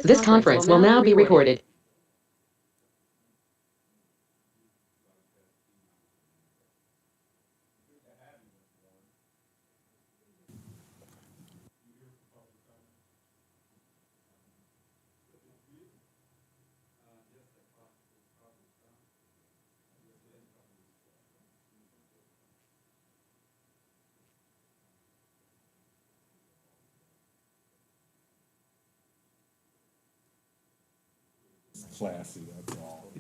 This conference will now be recorded. Classy, that's all.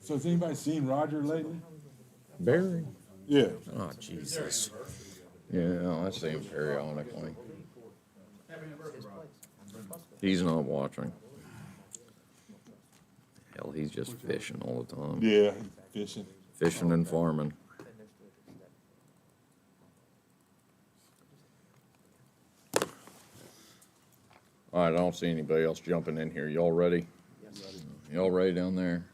So has anybody seen Roger lately? Barry? Yeah. Oh, Jesus. Yeah, I see him periodically. He's not watching. Hell, he's just fishing all the time. Yeah, fishing. Fishing and farming. All right, I don't see anybody else jumping in here. Y'all ready? Y'all ready down there?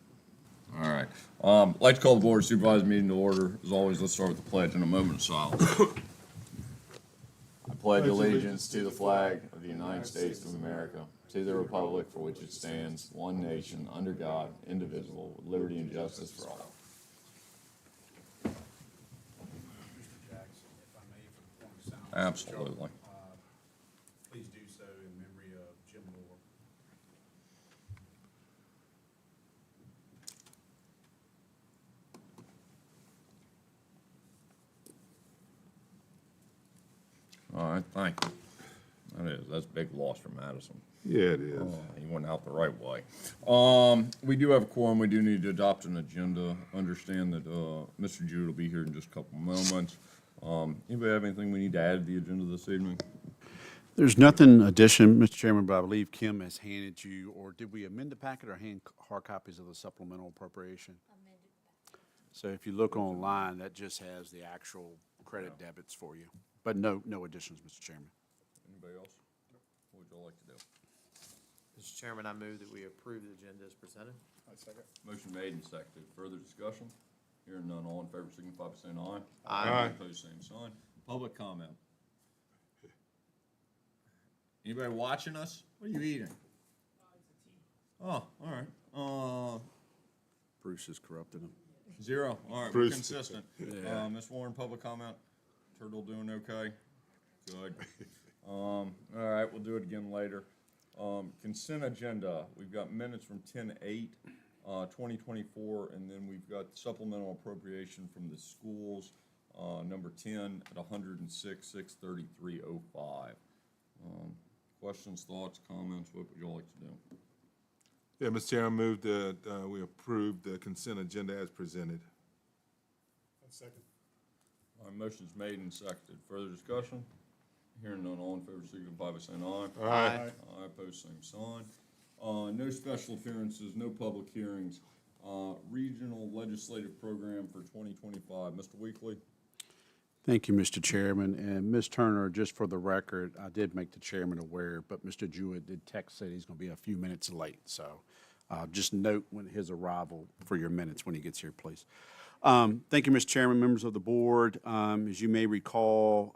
All right. I'd like to call the Board of Supervisors meeting to order. As always, let's start with the pledge in a moment of silence. I pledge allegiance to the flag of the United States of America, to the republic for which it stands, one nation, under God, indivisible, with liberty and justice for all. Absolutely. Please do so in memory of Jim Moore. All right, thank you. That's a big loss for Madison. Yeah, it is. He went out the right way. We do have a quorum. We do need to adopt an agenda. Understand that Mr. Jude will be here in just a couple moments. Anybody have anything we need to add to the agenda this evening? There's nothing addition, Mr. Chairman, but I believe Kim has handed you, or did we amend the packet or hand hard copies of the supplemental appropriation? So if you look online, that just has the actual credit debits for you. But no additions, Mr. Chairman. Anybody else? What would y'all like to do? Mr. Chairman, I move that we approve the agenda as presented. Motion made and seconded. Further discussion? Hearing none, all in favor signify by saying aye. Aye. Opposed, same sign. Public comment. Anybody watching us? What are you eating? Oh, all right. Bruce has corrupted him. 0. All right, Bruce. we're consistent. Ms. Warren, public comment. Turtle doing okay? Good. All right, we'll do it again later. Consent agenda. We've got minutes from 10/8, 2024, and then we've got supplemental appropriation from the schools, number 10 at 106,633.05. Questions, thoughts, comments? What would you all like to do? Yeah, Mr. Chair, I move that we approve the consent agenda as presented. All right, motion's made and seconded. Further discussion? Hearing none, all in favor signify by saying aye. Aye. Aye, opposed, same sign. No special appearances, no public hearings. Regional legislative program for 2025. Mr. Weekly? Thank you, Mr. Chairman. And Ms. Turner, just for the record, I did make the chairman aware, but Mr. Jewett did text say he's going to be a few minutes late. So just note when his arrival for your minutes when he gets here, please. Thank you, Mr. Chairman, members of the board. As you may recall,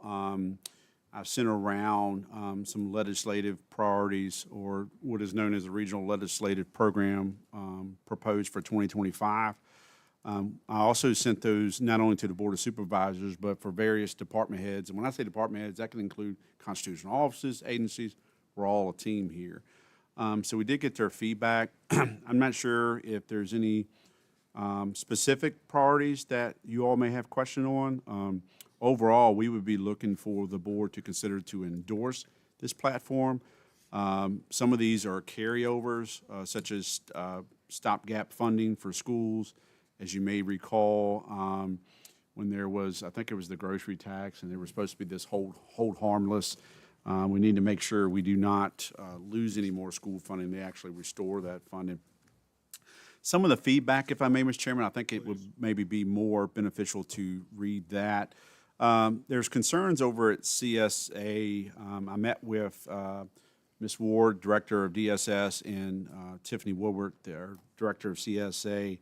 I've sent around some legislative priorities, or what is known as a regional legislative program proposed for 2025. I also sent those not only to the Board of Supervisors, but for various department heads. And when I say department heads, that can include constitutional offices, agencies. We're all a team here. So we did get their feedback. I'm not sure if there's any specific priorities that you all may have question on. Overall, we would be looking for the board to consider to endorse this platform. Some of these are carryovers, such as stopgap funding for schools. As you may recall, when there was, I think it was the grocery tax, and there was supposed to be this hold harmless. We need to make sure we do not lose any more school funding. They actually restore that funding. Some of the feedback, if I may, Mr. Chairman, I think it would maybe be more beneficial to read that. There's concerns over at CSA. I met with Ms. Ward, Director of DSS, and Tiffany Woodward, their Director of CSA.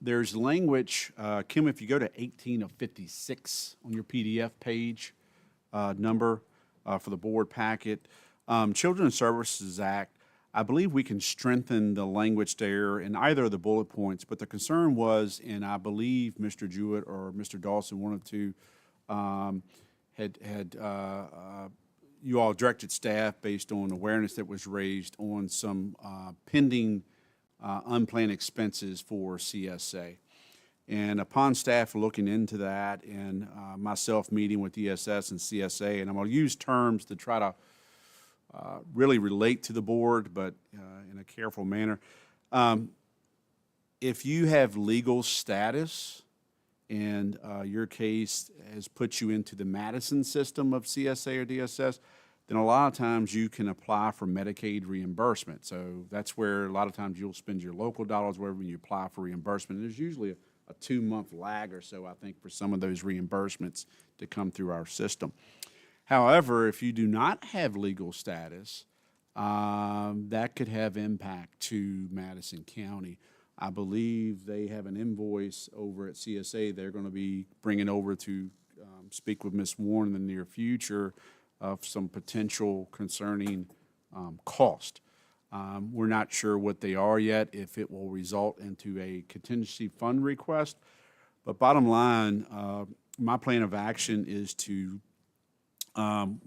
There's language, Kim, if you go to 18 of 56 on your PDF page, number for the board packet, Children's Services Act, I believe we can strengthen the language there in either of the bullet points, but the concern was, and I believe Mr. Jewett or Mr. Dawson, one of the two, you all directed staff based on awareness that was raised on some pending unplanned expenses for CSA. And upon staff looking into that and myself meeting with ESS and CSA, and I'm going to use terms to try to really relate to the board, but in a careful manner. If you have legal status and your case has put you into the Madison system of CSA or DSS, then a lot of times you can apply for Medicaid reimbursement. So that's where a lot of times you'll spend your local dollars wherever you apply for reimbursement. And there's usually a 2-month lag or so, I think, for some of those reimbursements to come through our system. However, if you do not have legal status, that could have impact to Madison County. I believe they have an invoice over at CSA they're going to be bringing over to speak with Ms. Warren in the near future of some potential concerning cost. We're not sure what they are yet, if it will result into a contingency fund request. But bottom line, my plan of action is to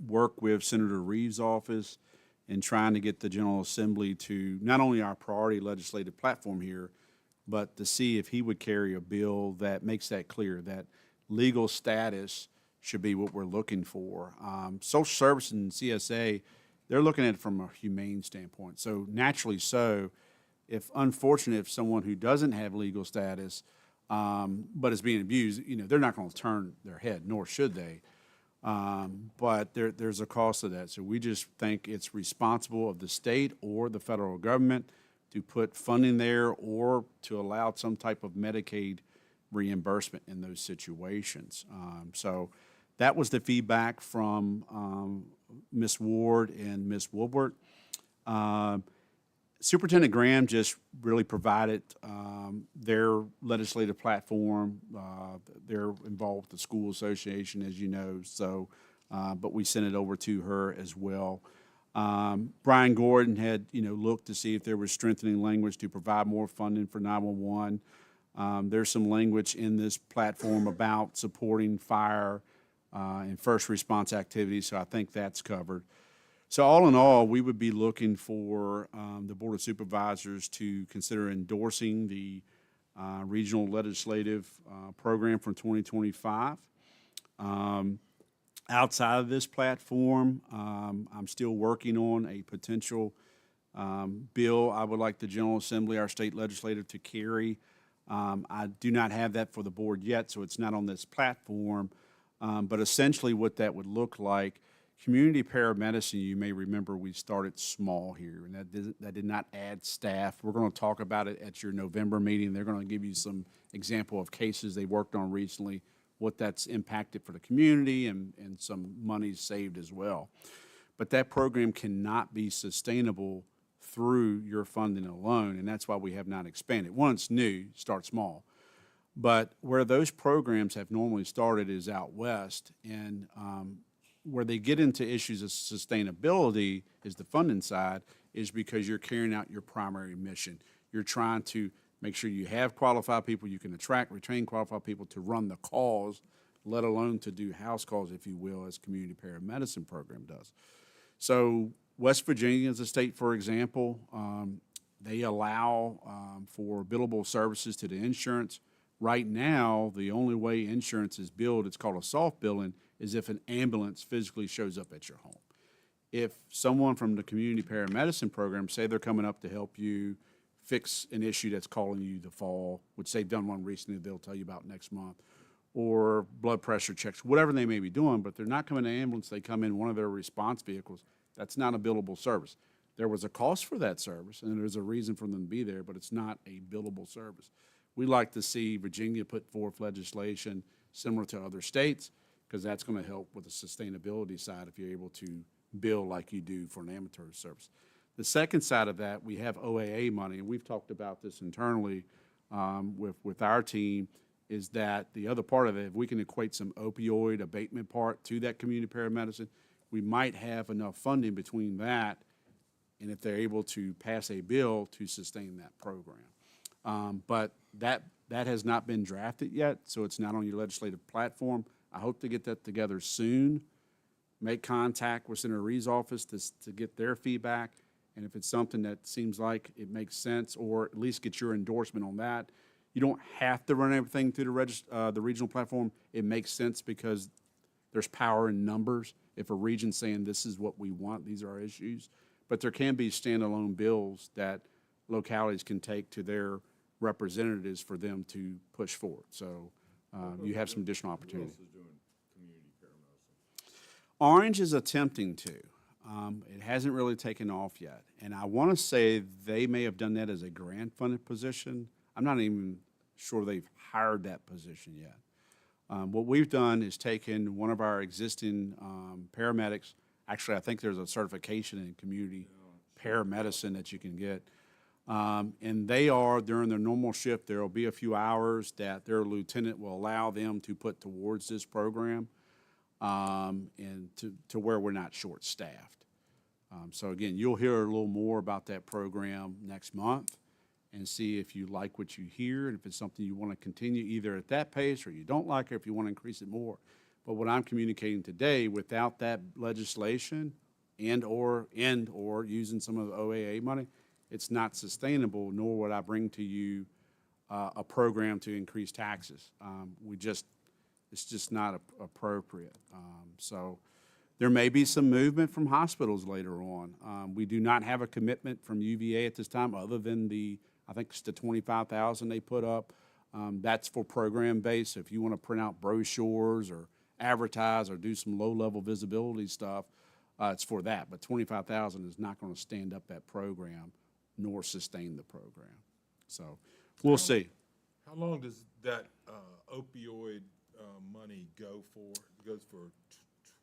work with Senator Reeves' office in trying to get the General Assembly to not only our priority legislative platform here, but to see if he would carry a bill that makes that clear, that legal status should be what we're looking for. Social Services and CSA, they're looking at it from a humane standpoint. So naturally so, if someone who doesn't have legal status but is being abused, they're not going to turn their head, nor should they. But there's a cost to that. So we just think it's responsible of the state or the federal government to put funding there or to allow some type of Medicaid reimbursement in those situations. So that was the feedback from Ms. Ward and Ms. Woolbert. Superintendent Graham just really provided their legislative platform. They're involved with the school association, as you know, so, but we sent it over to her as well. Brian Gordon had, looked to see if there was strengthening language to provide more funding for 911. There's some language in this platform about supporting fire and first response activities, so I think that's covered. So all in all, we would be looking for the Board of Supervisors to consider endorsing the regional legislative program from 2025. Outside of this platform, I'm still working on a potential bill I would like the General Assembly, our state legislative, to carry. I do not have that for the board yet, so it's not on this platform. But essentially what that would look like, community paramedicine, you may remember we started small here, and that did not add staff. We're going to talk about it at your November meeting. They're going to give you some example of cases they worked on recently, what that's impacted for the community, and some money saved as well. But that program cannot be sustainable through your funding alone, and that's why we have not expanded. One, it's new, start small. But where those programs have normally started is out west, and where they get into issues of sustainability is the funding side, is because you're carrying out your primary mission. You're trying to make sure you have qualified people, you can attract, retain qualified people to run the calls, let alone to do house calls, if you will, as community paramedicine program does. So West Virginia is a state, for example, they allow for billable services to the insurance. Right now, the only way insurance is billed, it's called a soft billing, is if an ambulance physically shows up at your home. If someone from the community paramedicine program, say they're coming up to help you fix an issue that's calling you the fall, which they've done one recently they'll tell you about next month, or blood pressure checks, whatever they may be doing, but they're not coming in an ambulance, they come in one of their response vehicles, that's not a billable service. There was a cost for that service, and there's a reason for them to be there, but it's not a billable service. We like to see Virginia put forth legislation similar to other states, because that's going to help with the sustainability side if you're able to bill like you do for an ambulatory service. The second side of that, we have OAA money, and we've talked about this internally. with our team is that the other part of it, if we can equate some opioid abatement part to that community paramedicine, we might have enough funding between that and if they're able to pass a bill to sustain that program. But that has not been drafted yet, so it's not on your legislative platform. I hope to get that together soon. Make contact with Senator Reed's office to get their feedback, and if it's something that seems like it makes sense, or at least get your endorsement on that. You don't have to run everything through the regional platform. It makes sense because there's power in numbers. If a region's saying this is what we want, these are our issues. But there can be standalone bills that localities can take to their representatives for them to push forward. So you have some additional Who opportunity. else is doing community paramedicine? Orange is attempting to. It hasn't really taken off yet. And I want to say they may have done that as a grant-funded position. I'm not even sure they've hired that position yet. What we've done is taken one of our existing paramedics. Actually, I think there's a certification in community paramedicine that you can get. And they are, during their normal shift, there will be a few hours that their lieutenant will allow them to put towards this program, and to where we're not short-staffed. So again, you'll hear a little more about that program next month and see if you like what you hear and if it's something you want to continue either at that pace or you don't like it, if you want to increase it more. But what I'm communicating today, without that legislation and/or using some of the OAA money, it's not sustainable, nor would I bring to you a program to increase taxes. It's just not appropriate. So there may be some movement from hospitals later on. We do not have a commitment from UVA at this time, other than I think it's the 25,000 they put up. That's for program base. So if you want to print out brochures or advertise or do some low-level visibility stuff, it's for that. But 25,000 is not going to stand up that program nor sustain the program. So we'll see. How long does that opioid money go for? It goes for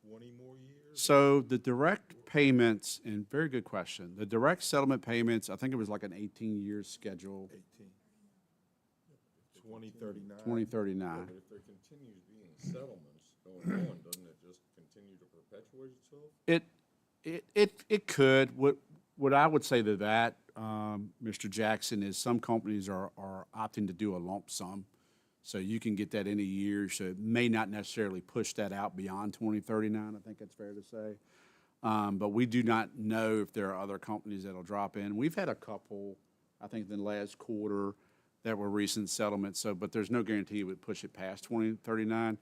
20 more years? So the direct payments, and very good question, the direct settlement payments, I think it was like an 18-year schedule, 18. 2039. 2039. But if there continues being settlements going on, doesn't it just continue to perpetuate itself? It could. What I would say to that, Mr. Jackson, is some companies are opting to do a lump sum. So you can get that in a year, so it may not necessarily push that out beyond 2039, I think that's fair to say. But we do not know if there are other companies that'll drop in. We've had a couple, I think, in the last quarter that were recent settlements, but there's no guarantee it would push it past 2039.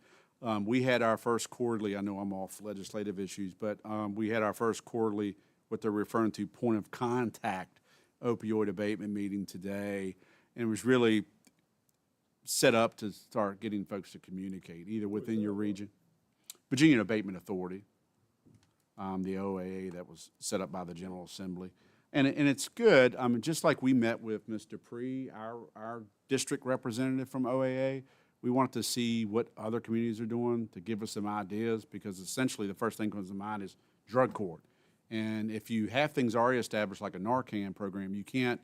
We had our first quarterly, I know I'm off legislative issues, but we had our first quarterly, what they're referring to, point of contact opioid abatement meeting today, and it was really set up to start getting folks to communicate, either within your region. Virginia Abatement Authority, the OAA that was set up by the General Assembly. And it's good. Just like we met with Ms. Dupree, our district representative from OAA, we wanted to see what other communities are doing to give us some ideas, because essentially the first thing that comes to mind is drug court. And if you have things already established, like a Narcan program, you can't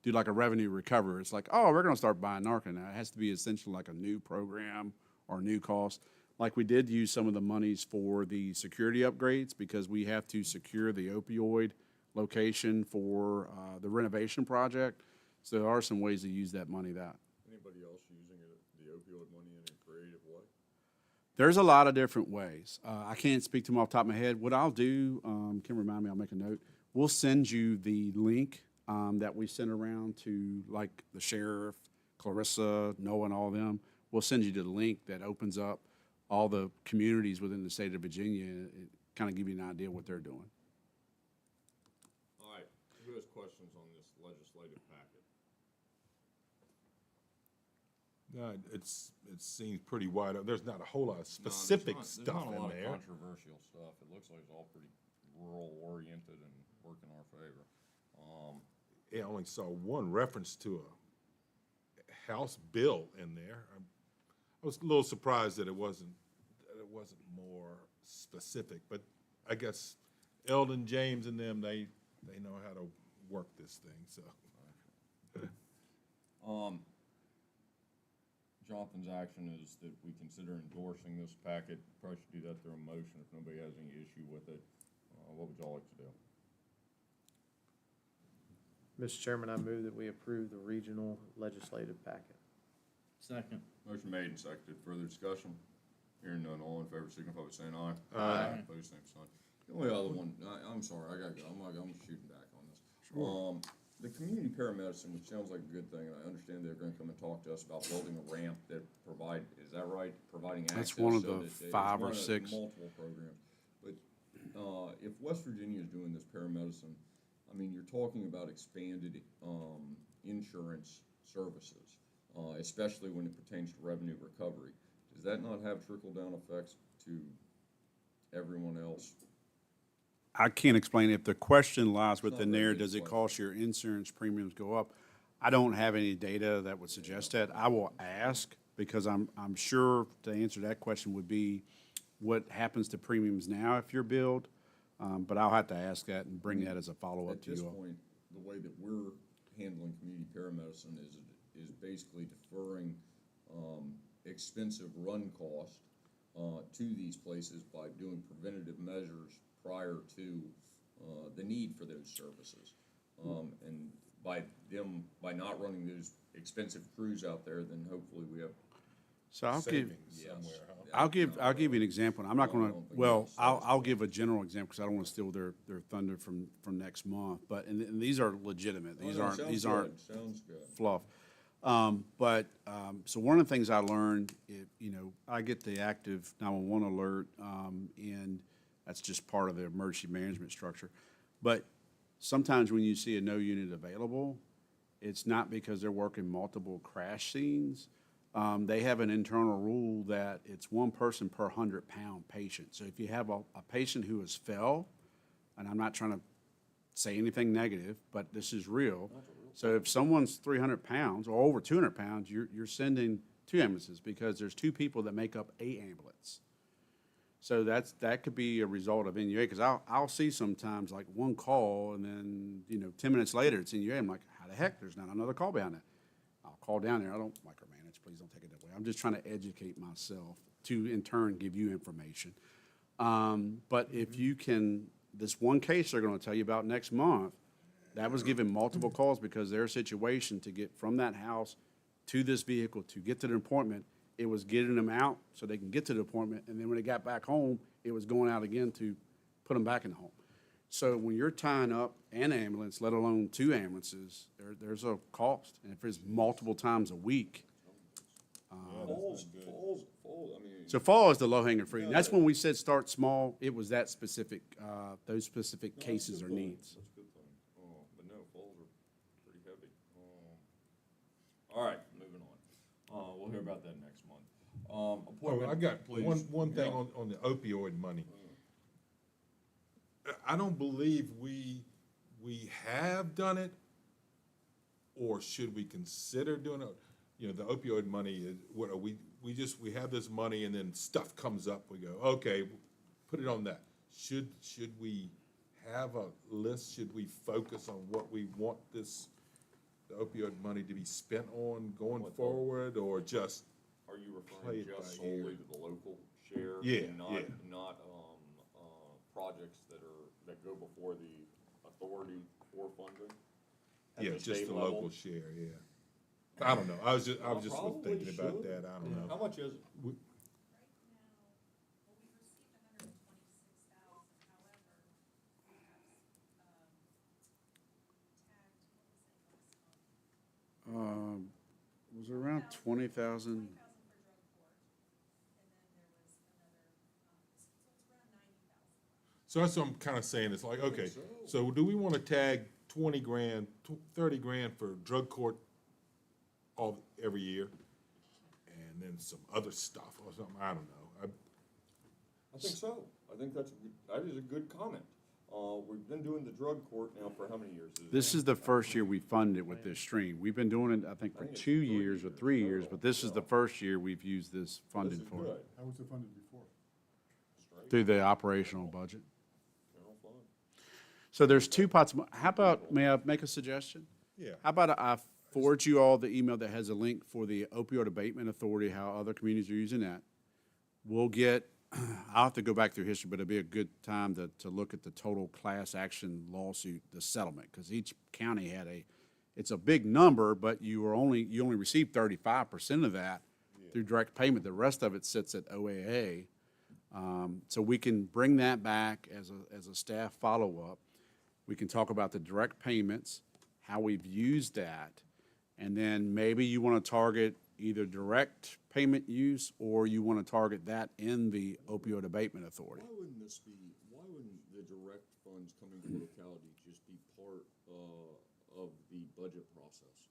do like a revenue recovery. It's like, oh, we're going to start buying Narcan now. It has to be essentially like a new program or new cost. Like we did use some of the monies for the security upgrades, because we have to secure the opioid location for the renovation project. So there are some ways to use that money. Anybody else using the opioid money in a creative way? There's a lot of different ways. I can't speak to them off the top of my head. What I'll do, can remind me, I'll make a note. We'll send you the link that we sent around to, like, the sheriff, Clarissa, Noah, and all of them. We'll send you the link that opens up all the communities within the state of Virginia and kind of give you an idea of what they're doing. All right, who has questions on this legislative packet? No, it seems pretty wide. There's not a whole lot of specific stuff There's not a in lot there. of controversial stuff. It looks like it's all pretty rural-oriented and work in our favor. I only saw one reference to a House bill in there. I was a little surprised that it wasn't more specific, but I guess Eldon James and them, they know how to work this thing, so. Jonathan's action is that we consider endorsing this packet. Probably should do that through a motion if nobody has any issue with it. What would y'all like to do? Mr. Chairman, I move that we approve the regional legislative packet. Second. Motion made and seconded. Further discussion? Hearing none, all in favor signify by saying aye. Aye. Opposed, same sign. The only other one, I'm sorry, I gotta go. I'm shooting back on this. The community paramedicine, which sounds like a good thing, and I understand they're gonna come and talk to us about building a ramp that provide, is that right? Providing access. That's one of so the that it's 5 or one of 6. Multiple programs. But, if West Virginia is doing this paramedicine, I mean, you're talking about expanded, insurance services, especially when it pertains to revenue recovery. Does that not have trickle-down effects to everyone else? I can't explain if the question lies not within a very there, big does it question. cause your insurance premiums go up? I don't have any data that would suggest that. I will ask, because I'm sure to answer that question would be what happens to premiums now if you're billed? But I'll have to ask that and bring that as a follow-up At to this you all. point, the way that we're handling community paramedicine is basically deferring, expensive run cost, to these places by doing preventative measures prior to, the need for those services. And by not running those expensive crews out there, then hopefully we have. So I'll give, Savings somewhere, huh? I'll give you an example. I'm not I gonna, don't think well, that's I'll give a general example because I don't want to steal their thunder from next month. But, and these are legitimate. These Oh, no, aren't, sounds these good, aren't sounds good. fluff. So one of the things I learned, I get the active 911 alert, and that's just part of the emergency management structure. But sometimes when you see a no unit available, it's not because they're working multiple crash scenes. They have an internal rule that it's 1 person per 100-pound patient. So if you have a patient who has fell, and I'm not trying to say anything negative, but this is real. So if someone's 300 pounds or over 200 pounds, you're sending 2 ambulances because there's 2 people that make up a ambulance. So that could be a result of NUA, because I'll see sometimes like 1 call and then, 10 minutes later it's NUA. I'm like, how the heck, there's not another call behind it? I'll call down there. I don't micromanage, please don't take it that way. I'm just trying to educate myself to in turn give you information. But if you can, this one case they're gonna tell you about next month, that was given multiple calls because their situation to get from that house to this vehicle, to get to the appointment, it was getting them out so they can get to the appointment, and then when they got back home, it was going out again to put them back in the home. So when you're tying up an ambulance, let alone 2 ambulances, there's a cost, and if it's multiple times a week. Falls, I mean. So fall is the low-hanging fruit, and that's when we said start small, it was that specific, those specific cases or needs. That's a good thing. But no, falls are pretty heavy. All right, moving on. We'll hear about that next month. Oh, Appointment, I got please. one thing Yeah. on the opioid money. I don't believe we have done it, or should we consider doing it? The opioid money is, what are we have this money and then stuff comes up, we go, okay, put it on that. Should we have a list? Should we focus on what we want the opioid money to be spent on going forward, or just? Are you Play referring it just by ear. solely to the local share? Yeah, and yeah. Not, projects that go before the authority for funding? At Yeah, the just state the level? local share, yeah. I don't know, I was just Probably thinking about should. that, I don't know. How much is it? We- Right now, well, we received 126,000, however, we have, tagged, what was it last month? It was around 20,000. 20,000 for drug court, and then there was another, so it's around 90,000. So that's what I'm kinda saying, it's like, okay, so do we wanna tag 20 grand, 30 grand for drug court every year? And then some other stuff or something, I don't know. I think so. I think that is a good comment. We've been doing the drug court now for how many years? This is the first year we funded it with this stream. We've been doing it, I think, for I think it's 2 3 years or years 3 years, total, but this is the so. first year we've used this This funding is for good. it. How was it funded before? Straight, Through the operational budget. general fund. So there's 2 pots. How about, may I make a suggestion? Yeah. How about forward you all the email that has a link for the opioid abatement authority, how other communities are using that. We'll get, I'll have to go back through history, but it'll be a good time to look at the total class action lawsuit, the settlement, because each county had it's a big number, but you only received 35% of that through direct payment. The rest of it sits at OAA. So we can bring that back as a staff follow-up. We can talk about the direct payments, how we've used that, and then maybe you want to target either direct payment use or you want to target that in the opioid abatement authority. Why wouldn't the direct funds coming from locality just be part of the budget process?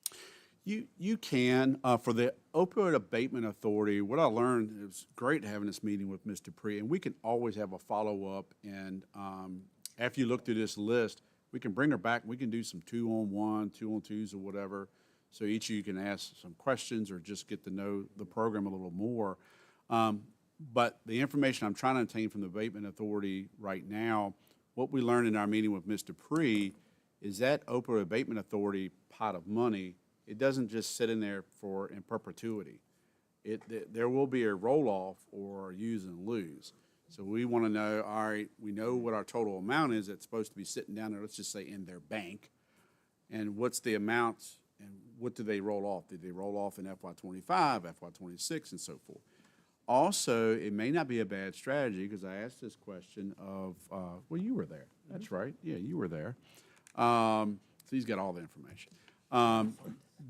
You can, for the opioid abatement authority, what I learned, it was great having this meeting with Mr. Dupree, and we can always have a follow-up, and after you look through this list, we can bring her back, we can do some 2-on-1, 2-on-2s or whatever, so each of you can ask some questions or just get to know the program a little more. But the information I'm trying to obtain from the abatement authority right now, what we learned in our meeting with Mr. Dupree is that opioid abatement authority pot of money, it doesn't just sit in there in perpetuity. There will be a roll-off or use and lose. So we want to know, all right, we know what our total amount is that's supposed to be sitting down there, let's just say in their bank, and what's the amounts and what do they roll off? Did they roll off in FY25, FY26, and so forth? Also, it may not be a bad strategy, because I asked this question of, well, you were there. That's right. Yeah, you were there. So he's got all the information.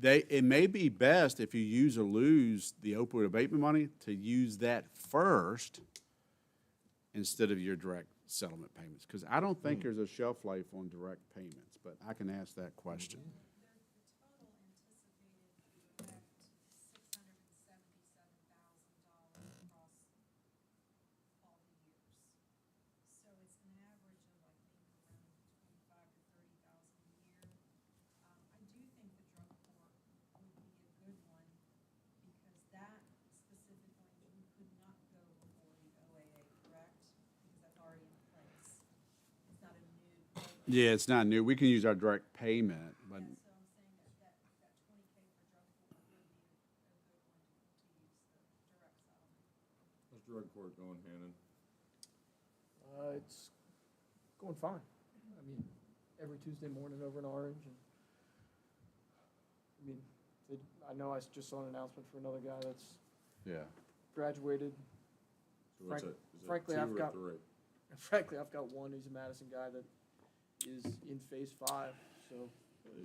It may be best if you use or lose the opioid abatement money to use that first instead of your direct settlement payments, because I don't think there's a shelf life on direct payments, but I can ask that question. The total anticipated effect, $677,000 across all the years. So it's an average of, I think, around 25 to 30,000 a year. I do think the drug court would be a good one, because that specifically, you could not go before the OAA, correct? Because that's already in place. It's not a new program. Yeah, it's not new. We can use our direct payment, but Yeah, so I'm saying that 20K for drug court would be a good one to use the direct settlement. How's drug court going, Hannon? It's going fine. I mean, every Tuesday morning over in Orange, and I mean, I know I just saw an announcement for another guy that's yeah. graduated. So what's Frank- it? Is it frankly, 2 I've or got- 3? Frankly, I've got one who's a Madison guy that is in phase 5, so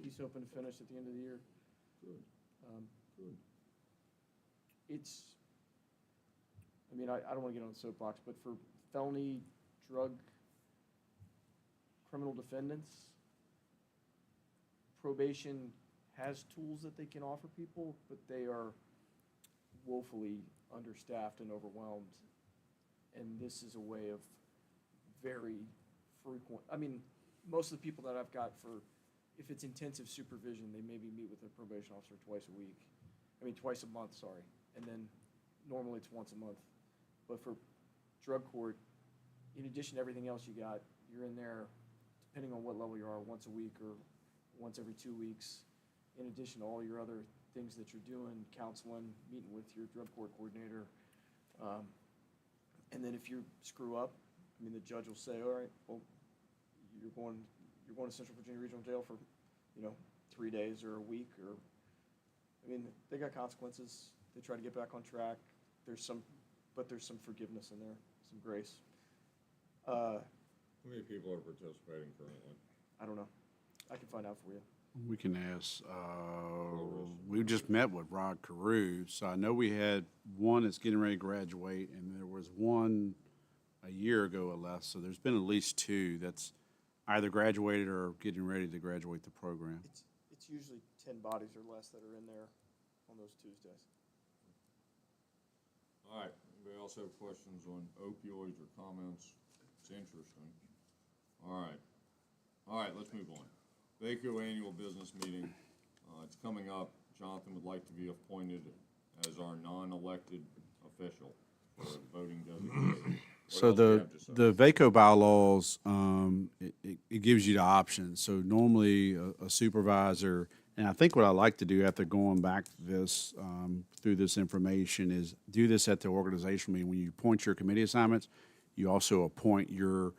he's hoping to finish at the end of the year. Good, good. It's, I mean, I don't want to get on the soapbox, but for felony drug criminal defendants, probation has tools that they can offer people, but they are woefully understaffed and overwhelmed. And this is a way of very frequent, I mean, most of the people that I've got for, if it's intensive supervision, they maybe meet with a probation officer twice a month, sorry. And then normally it's once a month. But for drug court, in addition to everything else you got, you're in there, depending on what level you are, once a week or once every 2 weeks, in addition to all your other things that you're doing, counseling, meeting with your drug court coordinator. And then if you screw up, I mean, the judge will say, all right, well, you're going to Central Virginia Regional Jail for, 3 days or a week, or, I mean, they got consequences. They try to get back on track. There's some forgiveness in there, some grace. How many people are participating currently? I don't know. I can find out for you. We can ask, we just met with Rod Carew, so I know we had one that's getting ready to graduate, and there was one a year ago or less, so there's been at least 2 that's either graduated or getting ready to graduate the program. It's usually 10 bodies or less that are in there on those Tuesdays. All right, anybody else have questions on opioids or comments? It's interesting. All right, let's move on. VACO annual business meeting, it's coming up. Jonathan would like to be appointed as our non-elected official for voting designation. So the VACO bylaws, it gives you the option. So normally a supervisor And I think what I like to do after going back this, through this information is do this at the organizational meeting. When you appoint your committee assignments, you also appoint your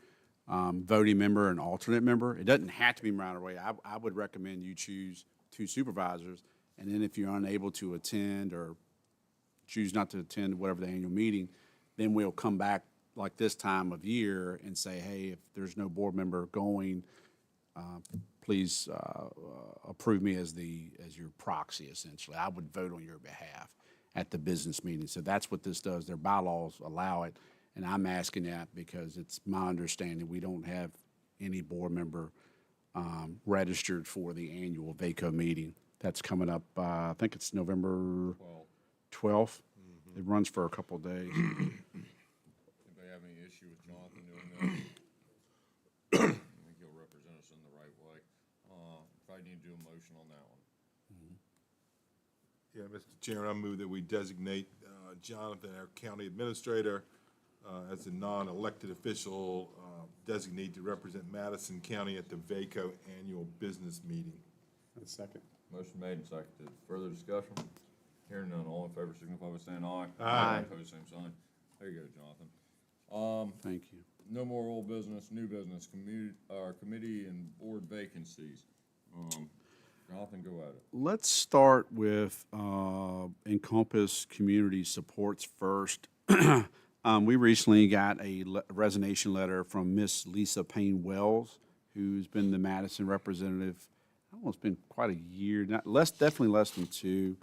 voting member and alternate member. It doesn't have to be right away. I would recommend you choose 2 supervisors, and then if you're unable to attend or choose not to attend whatever the annual meeting, then we'll come back like this time of year and say, hey, if there's no board member going, please approve me as your proxy, essentially. I would vote on your behalf at the business meeting. So that's what this does. Their bylaws allow it, and I'm asking that because it's my understanding we don't have any board member registered for the annual VACO meeting. That's coming up, I think it's November 12th. It runs for a couple of days. Anybody have any issue with Jonathan doing that? I think he'll represent us in the right way. Probably need to do a motion on that one. Yeah, Mr. Chairman, I move that we designate Jonathan, our county administrator, as a non-elected official designate to represent Madison County at the VACO annual business meeting. Second. Motion made and seconded. Further discussion? Hearing none, all in favor signify by saying aye. Aye. Opposed, same sign. There you go, Jonathan. Thank you. No more old business, new business, committee and board vacancies. Jonathan, go at it. Let's start with Encompass Community Supports first. We recently got a resignation letter from Miss Lisa Payne Wells, who's been the Madison representative. I don't know, it's been quite a year, definitely less than 2.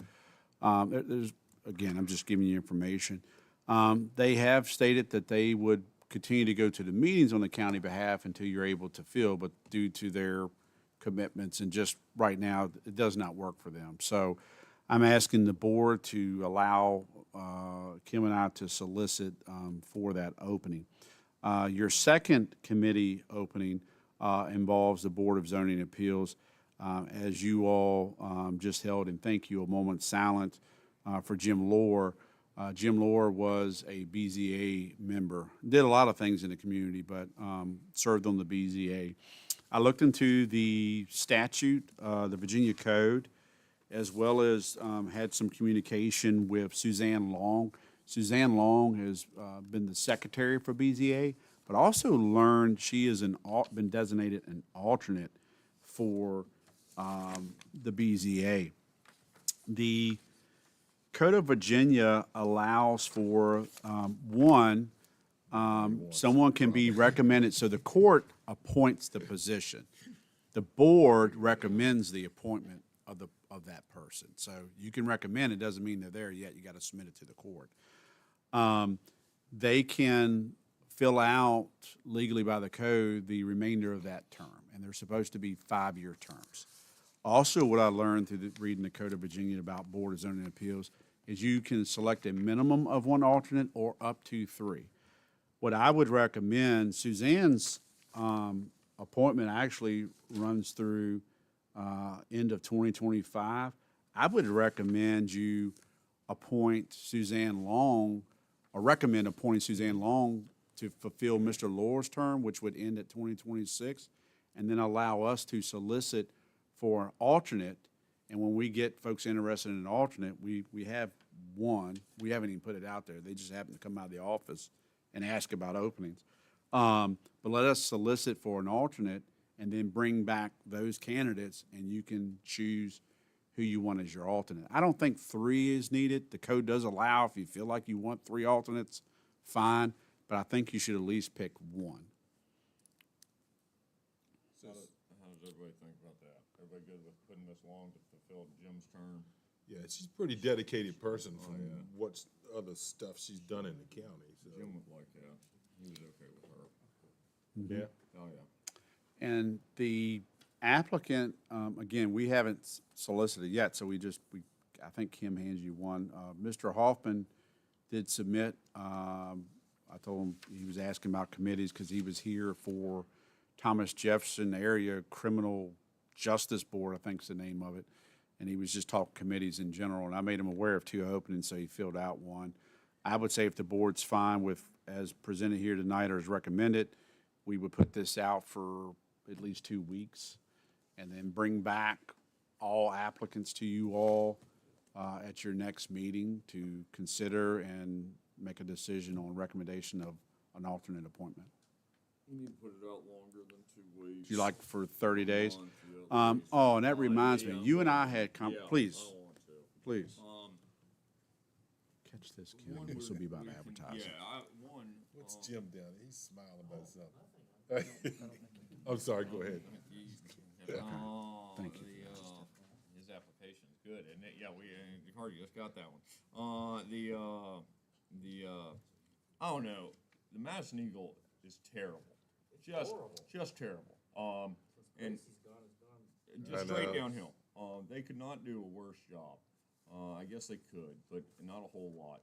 There's, again, I'm just giving you information. They have stated that they would continue to go to the meetings on the county behalf until you're able to fill, but due to their commitments and just right now, it does not work for them. So I'm asking the board to allow Kim and I to solicit for that opening. Your second committee opening involves the Board of Zoning Appeals. As you all just held, and thank you, a moment silent for Jim Lohr. Jim Lohr was a BZA member, did a lot of things in the community, but served on the BZA. I looked into the statute, the Virginia Code, as well as had some communication with Suzanne Long. Suzanne Long has been the secretary for BZA, but also learned she has been designated an alternate for the BZA. The Code of Virginia allows for someone can be recommended, so the court appoints the position. The board recommends the appointment of that person. So you can recommend, it doesn't mean they're there yet, you gotta submit it to the court. They can fill out legally by the code the remainder of that term, and they're supposed to be 5-year terms. Also, what I learned through reading the Code of Virginia about Board of Zoning Appeals is you can select a minimum of 1 alternate or up to 3. What I would recommend, Suzanne's appointment actually runs through end of 2025. I would recommend you appoint Suzanne Long, or recommend appointing Suzanne Long to fulfill Mr. Lohr's term, which would end at 2026, and then allow us to solicit for an alternate. And when we get folks interested in an alternate, we have one. We haven't even put it out there. They just happen to come out of the office and ask about openings. But let us solicit for an alternate and then bring back those candidates, and you can choose who you want as your alternate. I don't think 3 is needed. The code does allow, if you feel like you want 3 alternates, fine, but I think you should at least pick 1. How does everybody think about that? Everybody good with putting Miss Long to fulfill Jim's term? Yeah, she's a pretty dedicated person from what other stuff she's done in the county, so. Jim would like that. He was okay with her. Yeah. Oh, yeah. And the applicant, again, we haven't solicited yet, so I think Kim hands you one. Mr. Hoffman did submit. I told him he was asking about committees because he was here for Thomas Jefferson Area Criminal Justice Board, I think is the name of it. And he was just talking committees in general, and I made him aware of 2 openings, so he filled out 1. I would say if the board's fine with, as presented here tonight or as recommended, we would put this out for at least 2 weeks and then bring back all applicants to you all at your next meeting to consider and make a decision on recommendation of an alternate appointment. We need to put it out longer than 2 weeks. Do you like for 30 days? Month, yeah, please. Oh, and that reminds me, Yeah, you and I yeah, had, yeah, please, I want to. please, catch this, One Ken. This will be about we can- advertising. Yeah, one. What's Jim down? He's smiling about something. I'm sorry, go ahead. Oh, Thank you. His application's good, isn't it? Yeah, Hardy just got that one. I don't know, the Madison Eagle is terrible. Just terrible. And just I straight know. downhill. They could not do a worse job. I guess they could, but not a whole lot.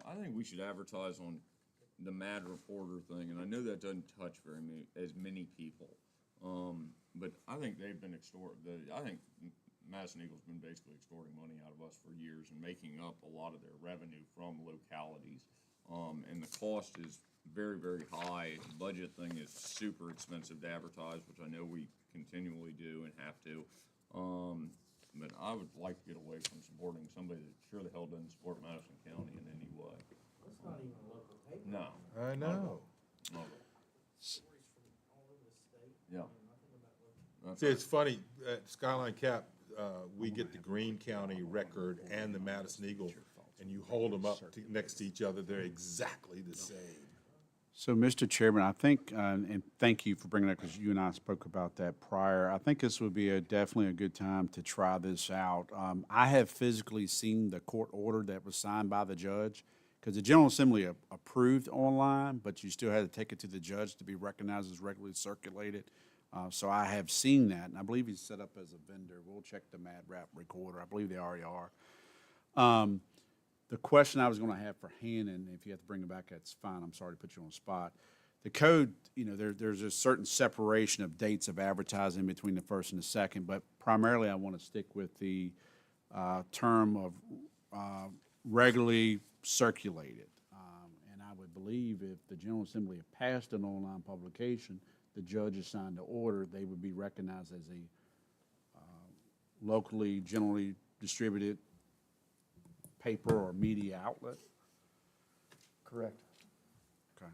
I think we should advertise on the Mad Reporter thing, and I know that doesn't touch as many people. But I think they've been I think Madison Eagle's been basically extorting money out of us for years and making up a lot of their revenue from localities. And the cost is very, very high. The budget thing is super expensive to advertise, which I know we continually do and have to. But I would like to get away from supporting somebody that sure the hell doesn't support Madison County in any way. It's not even a local paper. No, I know. no. Stories from all over the state. Yeah. Nothing about local. That's See, it's funny, at Skyline Cap, we get the Greene County Record and the Madison Eagle, and you hold them up next to each other, they're exactly the same. So, Mr. Chairman, I think, and thank you for bringing that, because you and I spoke about that prior. I think this would be definitely a good time to try this out. I have physically seen the court order that was signed by the judge, because the General Assembly approved online, but you still had to take it to the judge to be recognized as regularly circulated. So I have seen that, and I believe he's set up as a vendor. We'll check the Mad Rap recorder. I believe they already are. The question I was going to have for Hannon, if you have to bring it back, that's fine. I'm sorry to put you on the spot. The code, there's a certain separation of dates of advertising between the first and the second, but primarily I want to stick with the term of regularly circulated. And I would believe if the General Assembly had passed an online publication, the judge assigned the order, they would be recognized as a locally, generally distributed paper or media outlet. Correct. Okay.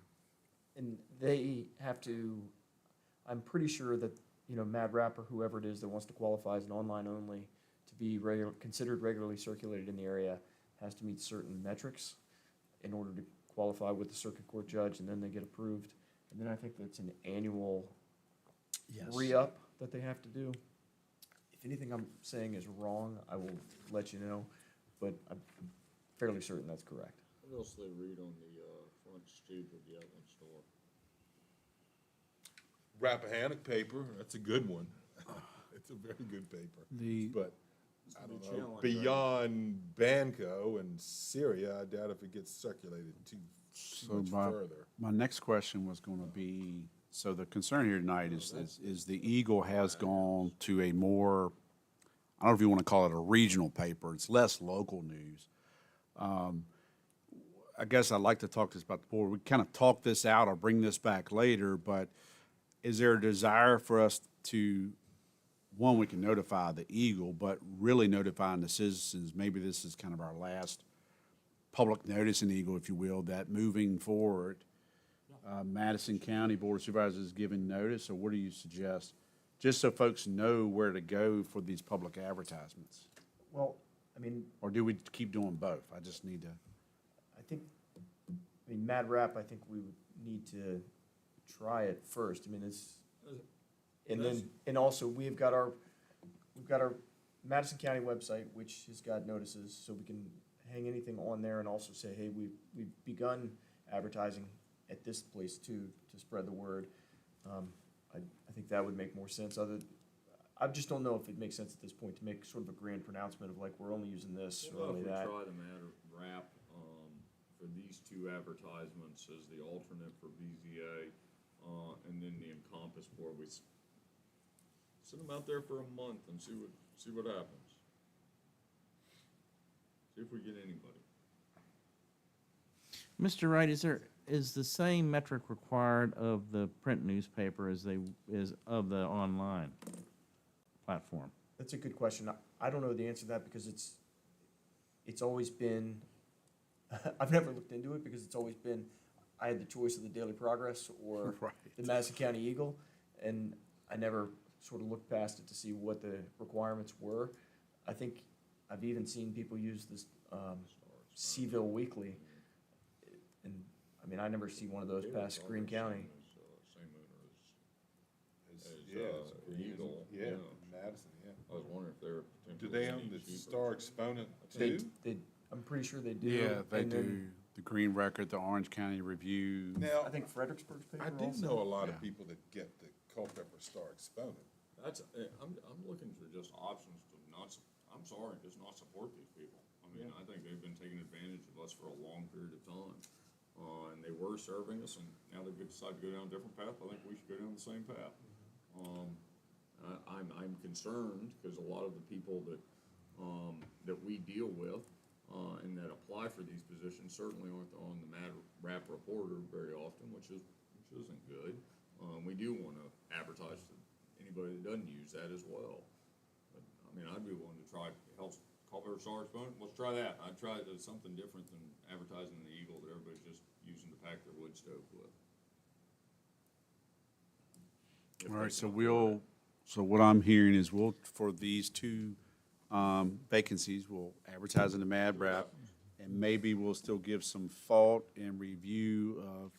And they have to, I'm pretty sure that, Mad Rapper, whoever it is that wants to qualify as an online only, to be considered regularly circulated in the area, has to meet certain metrics in order to qualify with the circuit court judge, and then they get approved. And then I think that's an annual re-up that they have to do. If anything I'm saying is wrong, I will let you know, but I'm fairly certain that's correct. What else do they read on the front stoop of the Outland store? Rappahannock paper, that's a good one. It's a very good paper. But I don't know, challenge, right? beyond Banco and Syria, I doubt if it gets circulated too much further. My next question was going to be, so the concern here tonight is the Eagle has gone to a more, I don't know if you want to call it a regional paper, it's less local news. I guess I'd like to talk to this about the board. We kind of talk this out or bring this back later, but is there a desire for us to, one, we can notify the Eagle, but really notifying the citizens, maybe this is kind of our last public notice in the Eagle, if you will, that moving forward, Madison County Board of Supervisors is giving notice, or what do you suggest? Just so folks know where to go for these public advertisements. Well, Or do we keep doing both? I just need to. Mad Rap, I think we would need to try it first. And also we've got our Madison County website, which has got notices, so we can hang anything on there and also say, hey, we've begun advertising at this place too, to spread the word. I think that would make more sense. I just don't know if it makes sense at this point to make sort of a grand pronouncement of like, we're only using this or only that. If we try the Mad Rap for these two advertisements as the alternate for BZA, and then the Encompass board, we send them out there for a month and see what happens. See if we get anybody. Mr. Wright, is the same metric required of the print newspaper as of the online platform? That's a good question. I don't know the answer to that because it's always been, I've never looked into it because it's always been, I had the choice of the Daily Progress or Right. the Madison County Eagle, and I never sort of looked past it to see what the requirements were. I think I've even seen people use this, Seaville Weekly, and, I mean, I never see one of those past Greene County. Same owner It's- as, yeah, it's Green- Eagle. Yeah, Madison, yeah. I was wondering if they're. Do they own the Star Exponent They, too? I'm pretty sure they do. Yeah, they And then do. The Green Record, the Orange County Review. Now, I think Fredericksburg's paper I do also. know a lot of Yeah. people that get the Culpeper Star Exponent. That's, I'm looking for just options to not, I'm sorry, just not support these people. I mean, I think they've been taking advantage of us for a long period of time. And they were serving us, and now they've decided to go down a different path. I think we should go down the same path. I'm concerned, because a lot of the people that we deal with, and that apply for these positions certainly aren't on the rap reporter very often, which isn't good. We do wanna advertise to anybody that doesn't use that as well. But, I mean, I'd be willing to try, help Culpeper Star Exponent, let's try that. I'd try something different than advertising the Eagle that everybody's just using to pack their wood stove with. If All they right, so can afford it. so what I'm hearing is for these two vacancies, we'll advertise in the Mad Rap, and maybe we'll still give some thought and review of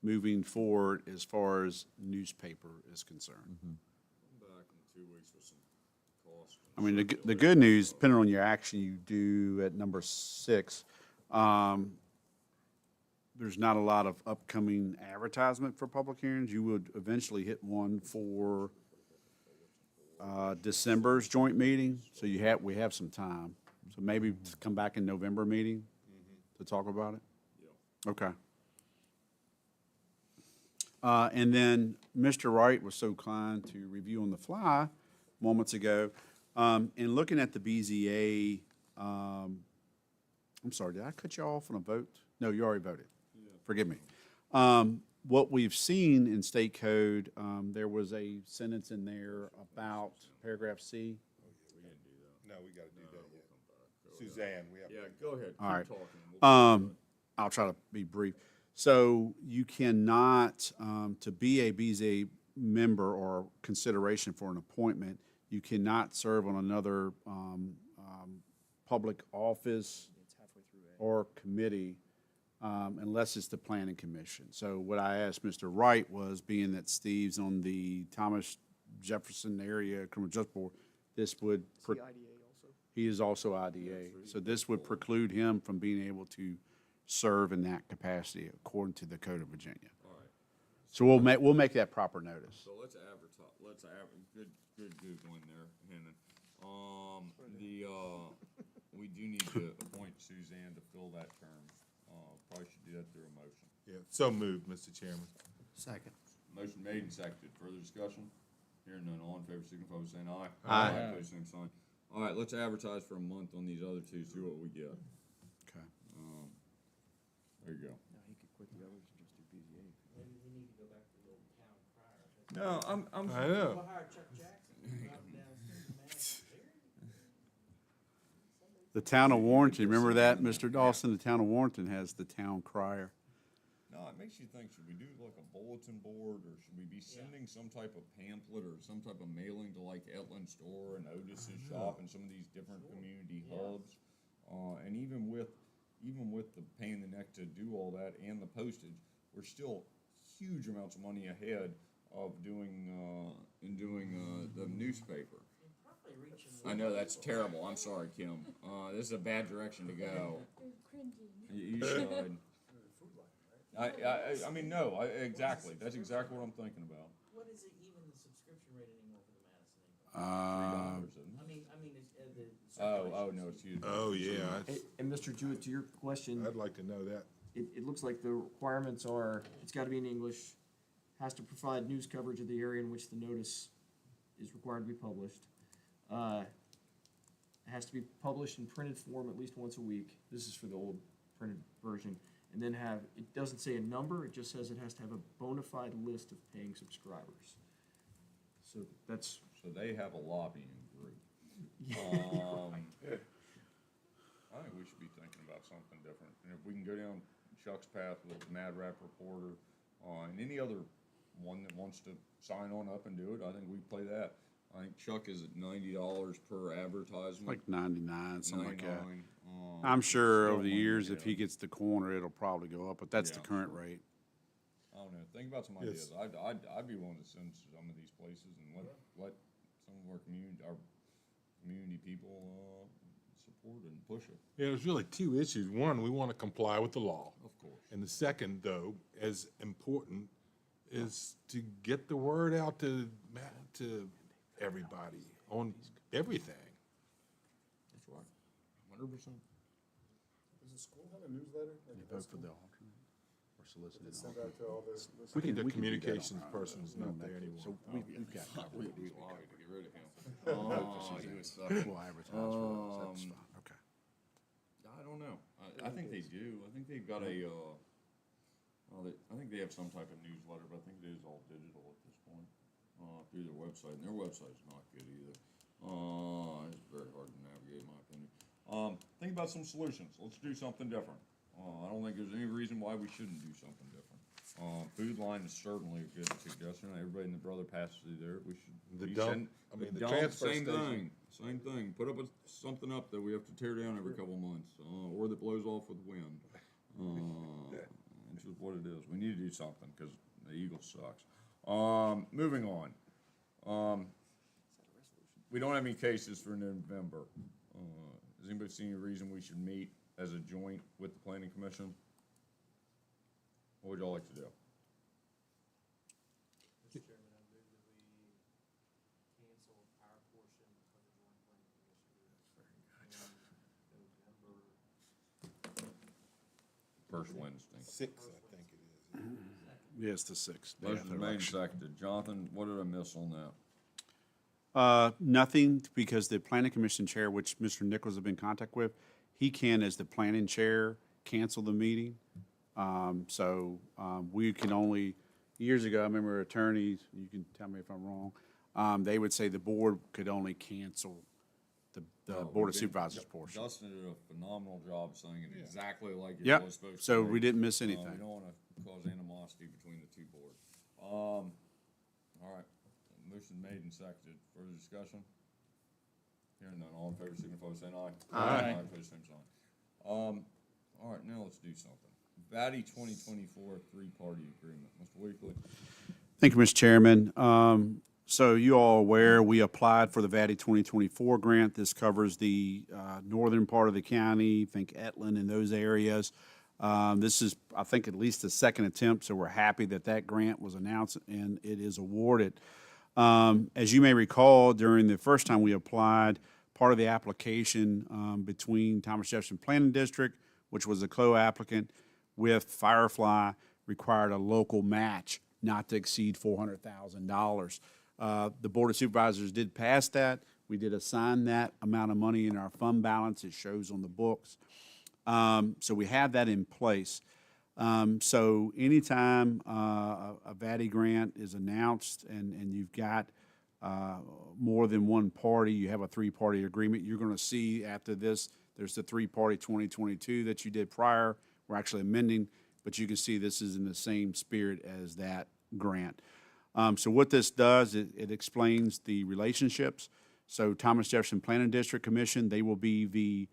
moving forward as far as newspaper is concerned. Come back in 2 weeks with some costs. I mean, the good news, depending on your action you do at number 6, there's not a lot of upcoming advertisement for public hearings. You would eventually hit one for December's joint meeting, so we have some time. So maybe come back in November meeting to talk about it? Yeah. Okay. And then Mr. Wright was so kind to review on the fly moments ago. In looking at the BZA, I'm sorry, did I cut you off on a vote? No, you already voted. Forgive me. What we've seen in state code, there was a sentence in there about paragraph C. No, we gotta do that yet. Suzanne, we have. Yeah, go ahead, All right. keep talking. We'll get to it. I'll try to be brief. So you cannot, to be a BZA member or consideration for an appointment, you cannot serve on another public office or committee unless it's the planning commission. So what I asked Mr. Wright was, being that Steve's on the Thomas Jefferson Area Criminal Justice Board, this would, The IDA also. he is also IDA. So this would preclude him from being able to serve in that capacity according to the Code of Virginia. All right, So we'll make that proper notice. so let's good Googling there, Henry. We do need to appoint Suzanne to fill that term. Probably should do that through a motion. Yeah, so moved, Mr. Chairman. Second. Motion made and seconded. Further discussion? Hearing none, all in favor, signify by saying aye. Aye. Pose same sign. All right, let's advertise for a month on these other two, see what we get. Okay. There you go. No, he could quit the others and just do BZA. Maybe we need to go back to the old town crier. No, I'm. I know. We'll hire Chuck Jackson to go out downstairs and manage it. The town of Warrenton, remember that, Mr. Dawson? The town of Warrenton has the town crier. No, it makes you think, should we do like a bulletin board, or should we be sending some type of pamphlet or some type of mailing to like Etland Store and Otis's shop and some of these different community hubs? And even with the pain in the neck to do all that and the postage, we're still huge amounts of money ahead of doing the newspaper. Probably reaching. I know, that's terrible. I'm sorry, Kim. This is a bad direction to go. You should. I mean, no, exactly. That's exactly what I'm thinking about. What is it even the subscription rate anymore for the Madison Eagle? $3, isn't it? I mean, it's, the Oh, circulation. no, it's huge. Oh, yeah, And Mr. Jewett, to your question, I'd like to know that. it looks like the requirements are, it's gotta be in English, has to provide news coverage of the area in which the notice is required to be published. It has to be published in printed form at least once a week. This is for the old printed version. And then it doesn't say a number, it just says it has to have a bona fide list of paying subscribers. So that's, So they have a lobbying group. I think we should be thinking about something different. And if we can go down Chuck's path with Mad Rap Reporter, and any other one that wants to sign on up and do it, I think we play that. I think Chuck is at $90 per advertisement. Like 99, something like that. 99. I'm sure still over the money, years, if yeah. he gets the corner, it'll probably go up, but that's the Yeah, current sure. rate. I don't know. Think about some ideas. I'd be willing to send some of these places and let some of our community people support and push it. Yeah, there's really two issues. One, we want to comply with the law. Of course. And the second, though, as important, is to get the word out to everybody on everything. That's right. 100%. Does the school have a newsletter? Like You the vote school? for the alternate or solicited It sends alternate? out to all the. I think the we can do that communications on our- person is not there anymore. So we've got covered. We'd be lying to get rid of him. He would suck. We'll advertise for it, so that's fine, okay. I don't know. I think they do. I think they've got a, I think they have some type of newsletter, but I think it is all digital at this point, through their website, and their website's not good either. It's very hard to navigate, in my opinion. Think about some solutions. Let's do something different. I don't think there's any reason why we shouldn't do something different. Food line is certainly a good suggestion. Everybody and the brother passes through there. We should. The we dump, should- I mean, the dump, transfer same station. Same thing. Put up something up that we have to tear down every couple months, or that blows off with wind. It's just what it is. We need to do something because the Eagle sucks. Moving on. We don't have any cases for November. Does anybody see any reason we should meet as a joint with the planning commission? What would y'all like to do? Mr. Chairman, I move that we cancel our portion of the joint planning commission in November. First Wednesday. 6, I think it is. Yes, the 6th. day after Motion made and election. seconded. Jonathan, what did I miss on that? Nothing, because the planning commission chair, which Mr. Nichols has been in contact with, he can, as the planning chair, cancel the meeting. We can only, years ago, I remember attorneys, you can tell me if I'm wrong, they would say the board could only cancel the Board of Supervisors portion. Dustin did a phenomenal job saying it exactly like it Yep, was supposed to. so be. we didn't miss We anything. don't wanna cause animosity between the two boards. All right, motion made and seconded. Further discussion? Hearing none, all in favor, signify by saying aye. Aye. Opposed, same sign. All right, now let's do something. VATI 2024 three-party agreement. Mr. Weekly? Thank you, Mr. Chairman. So you all aware, we applied for the VATI 2024 grant. This covers the northern part of the county, think Etland and those areas. This is, I think, at least the second attempt, so we're happy that that grant was announced and it is awarded. As you may recall, during the first time we applied, part of the application between Thomas Jefferson Planning District, which was a co-applicant, with Firefly required a local match not to exceed $400,000. The Board of Supervisors did pass that. We did assign that amount of money in our fund balance. It shows on the books. So we have that in place. So anytime a VATI grant is announced and you've got more than one party, you have a three-party agreement, you're going to see after this, there's the three-party 2022 that you did prior. We're actually amending, but you can see this is in the same spirit as that grant. So what this does, it explains the relationships. So Thomas Jefferson Planning District Commission, they will be the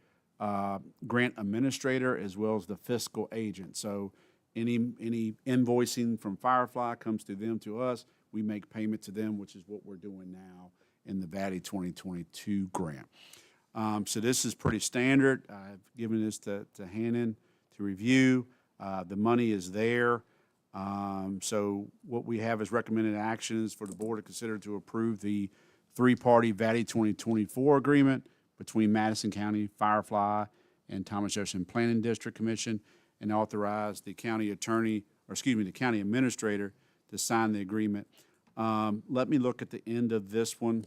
grant administrator as well as the fiscal agent. So any invoicing from Firefly comes to them, to us. We make payment to them, which is what we're doing now in the VATI 2022 grant. So this is pretty standard. I've given this to Hannon to review. The money is there. So what we have as recommended actions for the board to consider to approve the three-party VATI 2024 agreement between Madison County, Firefly, and Thomas Jefferson Planning District Commission, and authorize the county attorney, or excuse me, the county administrator to sign the agreement. Let me look at the end of this one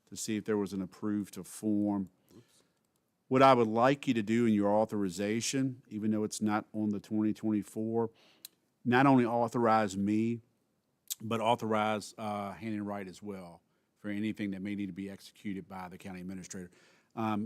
to see if there was an approved to form. What I would like you to do in your authorization, even though it's not on the 2024, not only authorize me, but authorize Hannon Wright as well for for anything that may need to be executed by the county administrator.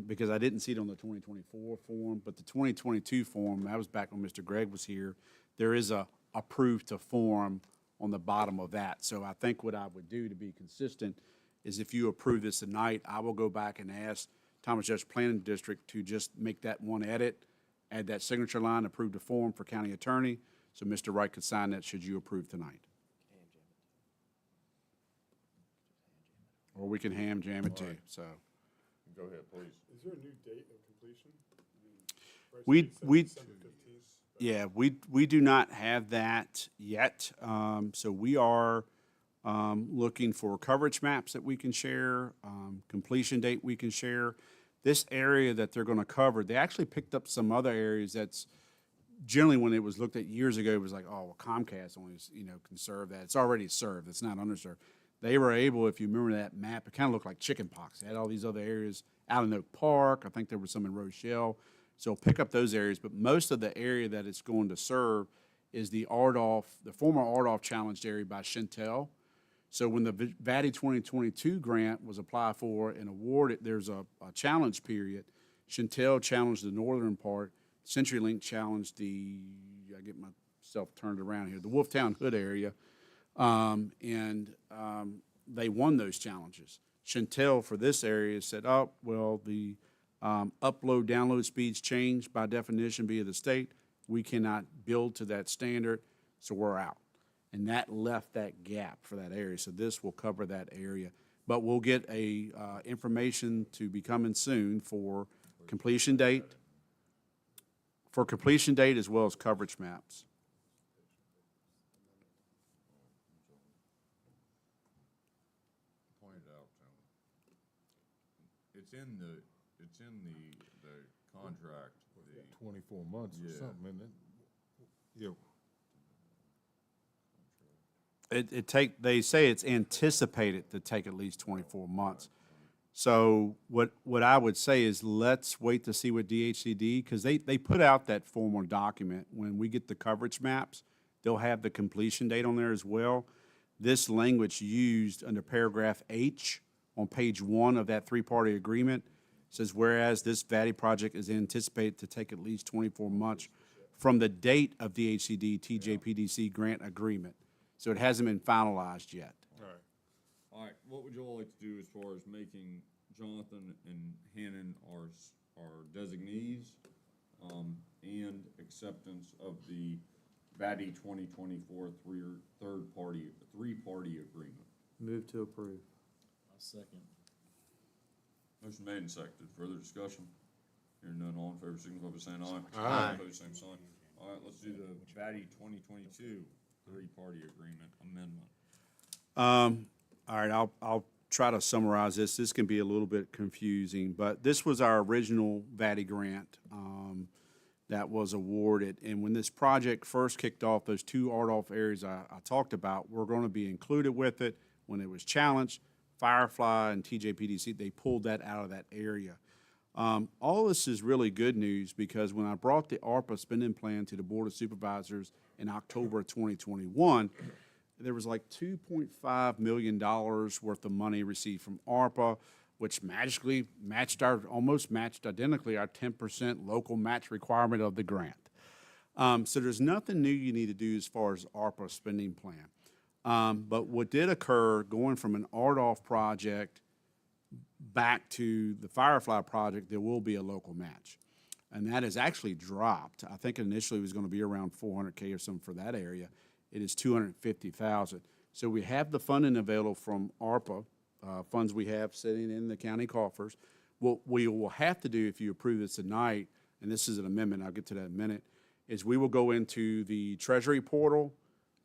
Because I didn't see it on the 2024 form, but the 2022 form, that was back when Mr. Gregg was here, there is a approved to form on the bottom of that. So I think what I would do to be consistent is if you approve this tonight, I will go back and ask Thomas Jefferson Planning District to just make that one edit, add that signature line, approve the form for county attorney, so Mr. Wright could sign that should you approve tonight. Or we can ham jam it too, so. Go ahead, please. Is there a new date of completion? I mean, Bryce We- Lee said we- December 15th. Yeah, we do not have that yet. So we are looking for coverage maps that we can share, completion date we can share. This area that they're going to cover, they actually picked up some other areas that's generally when it was looked at years ago, it was like, oh, well, Comcast only, can serve that. It's already served. It's not underserved. They were able, if you remember that map, it kind of looked like chicken pox. It had all these other areas out in Oak Park. I think there was some in Rochelle. So pick up those areas, but most of the area that it's going to serve is the former Ardolph challenged area by Chantel. So when the VADI 2022 grant was applied for and awarded, there's a challenge period. Chantel challenged the northern part. CenturyLink challenged I get myself turned around here, the Wolftown Hood area. They won those challenges. Chantel for this area said, oh, well, the upload, download speeds changed by definition via the state. We cannot build to that standard, so we're out. And that left that gap for that area. So this will cover that area. But we'll get information to be coming soon for completion date. For completion date as well as coverage maps. Point it out, gentlemen. It's in the contract, the 24 months or Yeah. something, isn't it? Yeah, They say it's anticipated to take at least 24 months. So what I would say is let's wait to see what DHCD, because they put out that formal document. When we get the coverage maps, they'll have the completion date on there as well. This language used under paragraph H on page 1 of that three-party agreement says, whereas this VADI project is anticipated to take at least 24 months from the date of DHCD TJPDC grant agreement. So it hasn't been finalized yet. all right. All right, what would you all like to do as far as making Jonathan and Hannon our designees, and acceptance of the VADI 2024 three-party agreement? Move to approve. Motion made and seconded. Further discussion? Hearing none, all in favor, signify by saying aye. Aye. Opposed, same sign. All right, let's do the VADI 2022 three-party agreement amendment. All right, I'll try to summarize this. This can be a little bit confusing, but this was our original VADI grant that was awarded. And when this project first kicked off, those two Ardolph areas I talked about were going to be included with it. When it was challenged, Firefly and TJPDC, they pulled that out of that area. All this is really good news because when I brought the ARPA spending plan to the Board of Supervisors in October of 2021, there was like $2.5 million worth of money received from ARPA, which magically almost matched identically our 10% local match requirement of the grant. So there's nothing new you need to do as far as ARPA spending plan. But what did occur going from an Ardolph project back to the Firefly project, there will be a local match. And that has actually dropped. I think initially it was going to be around $400K or something for that area. It is $250,000. So we have the funding available from ARPA, funds we have sitting in the county coffers. What we will have to do if you approve this tonight, and this is an amendment, I'll get to that in a minute, is we will go into the Treasury portal